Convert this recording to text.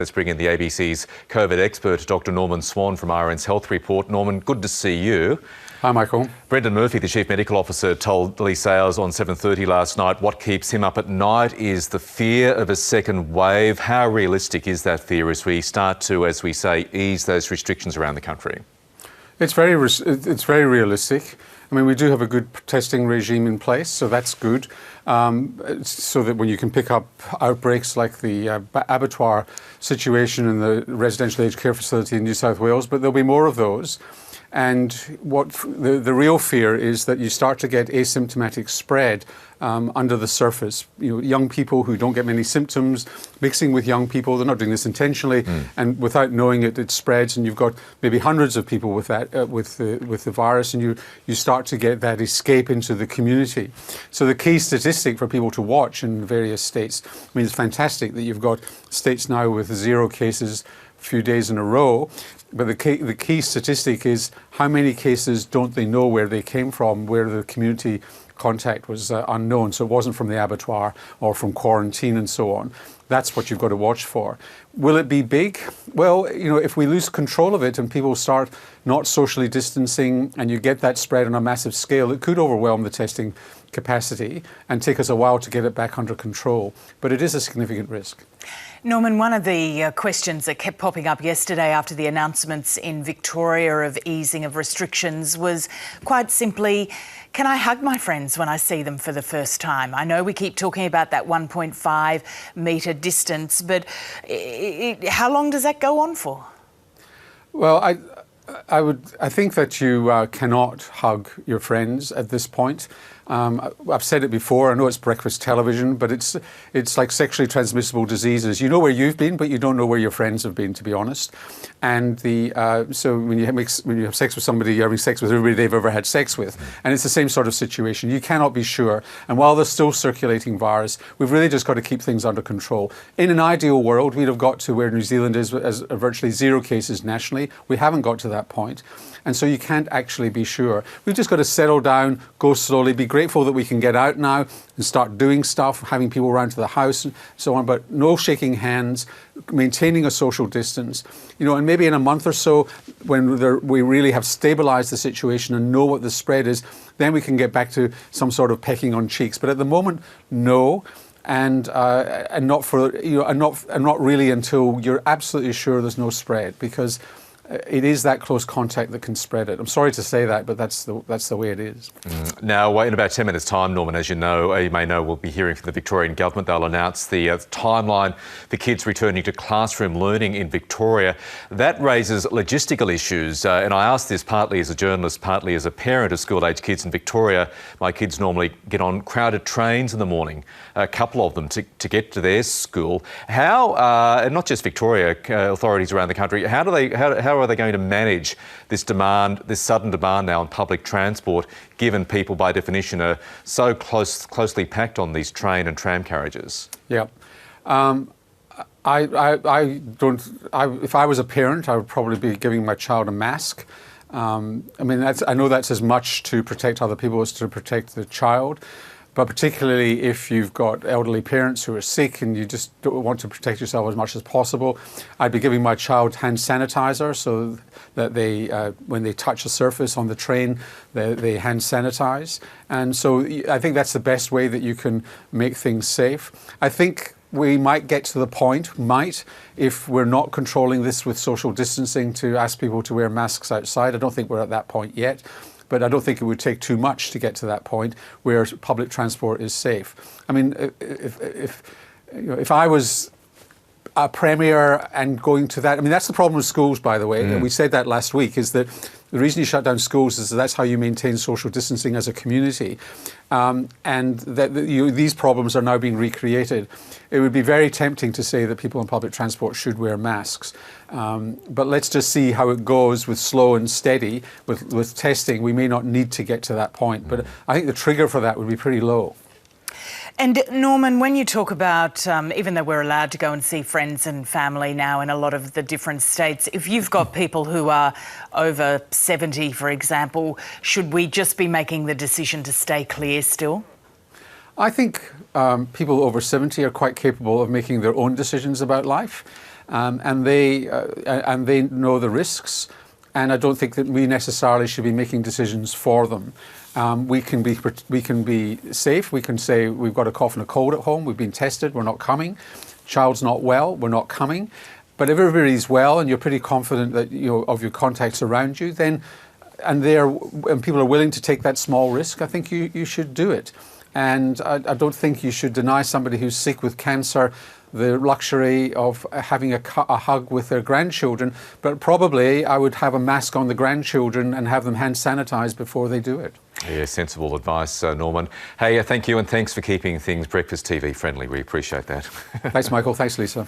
Let's bring in the ABC's COVID expert, Dr. Norman Swan from RN's Health Report. Norman, good to see you. Hi, Michael. Brendan Murphy, the Chief Medical Officer, told Lee Sales on 7:30 last night what keeps him up at night is the fear of a second wave. How realistic is that fear as we start to, as we say, ease those restrictions around the country? It's very realistic. I mean, we do have a good testing regime in place, so that's good. So that when you can pick up outbreaks like the abattoir situation in the residential aged care facility in New South Wales, but there'll be more of those. And what the real fear is that you start to get asymptomatic spread under the surface. You know, young people who don't get many symptoms, mixing with young people, they're not doing this intentionally, and without knowing it, it spreads, and you've got maybe hundreds of people with that with the virus, and you start to get that escape into the community. So the key statistic for people to watch in various states, I mean, it's fantastic that you've got states now with 0 cases a few days in a row. But the key statistic is how many cases don't they know where they came from, where the community contact was unknown. So it wasn't from the abattoir or from quarantine and so on. That's what you've got to watch for. Will it be big? Well, you know, if we lose control of it and people start not socially distancing and you get that spread on a massive scale, it could overwhelm the testing capacity and take us a while to get it back under control. But it is a significant risk. Norman, one of the questions that kept popping up yesterday after the announcements in Victoria of easing of restrictions was quite simply, can I hug my friends when I see them for the first time? I know we keep talking about that 1.5 metre distance, but how long does that go on for? Well, I think that you cannot hug your friends at this point. I've said it before, I know it's breakfast television, but it's like sexually transmissible diseases. You know where you've been, but you don't know where your friends have been, to be honest. And so when you have sex with somebody, you're having sex with everybody they've ever had sex with. And it's the same sort of situation. You cannot be sure. And while there's still circulating virus, we've really just got to keep things under control. In an ideal world, we'd have got to where New Zealand is as virtually 0 cases nationally. We haven't got to that point. And so you can't actually be sure. We've just got to settle down, go slowly, be grateful that we can get out now and start doing stuff, having people around to the house and so on, but no shaking hands, maintaining a social distance. You know, and maybe in a month or so, when we really have stabilized the situation and know what the spread is, then we can get back to some sort of pecking on cheeks. But at the moment, no. And not for, you know, and not really until you're absolutely sure there's no spread, because it is that close contact that can spread it. I'm sorry to say that, but that's the way it is. Now, in about 10 minutes' time, Norman, as you may know, we'll be hearing from the Victorian Government. They'll announce the timeline for kids returning to classroom learning in Victoria. That raises logistical issues, and I ask this partly as a journalist, partly as a parent of school-age kids in Victoria. My kids normally get on crowded trains in the morning, a couple of them, to get to their school. How, and not just Victoria, authorities around the country, how are they going to manage this demand, this sudden demand now on public transport, given people by definition are so closely packed on these train and tram carriages? Yeah. If I was a parent, I would probably be giving my child a mask. I mean, I know that's as much to protect other people as to protect the child. But particularly if you've got elderly parents who are sick and you just don't want to protect yourself as much as possible, I'd be giving my child hand sanitizer so that they, when they touch a surface on the train, they hand sanitize. And so I think that's the best way that you can make things safe. I think we might get to the point, if we're not controlling this with social distancing, to ask people to wear masks outside. I don't think we're at that point yet. But I don't think it would take too much to get to that point where public transport is safe. I mean, if I was a premier and going to that, I mean, that's the problem with schools, by the way. And we said that last week, is that the reason you shut down schools is that's how you maintain social distancing as a community. And that these problems are now being recreated. It would be very tempting to say that people on public transport should wear masks. But let's just see how it goes with slow and steady. With testing, we may not need to get to that point. But I think the trigger for that would be pretty low. And Norman, when you talk about, even though we're allowed to go and see friends and family now in a lot of the different states, if you've got people who are over 70, for example, should we just be making the decision to stay clear still? I think people over 70 are quite capable of making their own decisions about life. and they know the risks. And I don't think that we necessarily should be making decisions for them. We can be safe. We can say we've got a cough and a cold at home. We've been tested. We're not coming. Child's not well. We're not coming. But if everybody's well and you're pretty confident that of your contacts around you, then and people are willing to take that small risk, I think you should do it. And I don't think you should deny somebody who's sick with cancer the luxury of having a hug with their grandchildren, but probably I would have a mask on the grandchildren and have them hand sanitized before they do it. Yeah, sensible advice, Norman. Hey, thank you, and thanks for keeping things Breakfast TV friendly. We appreciate that. Thanks, Michael. Thanks, Lisa.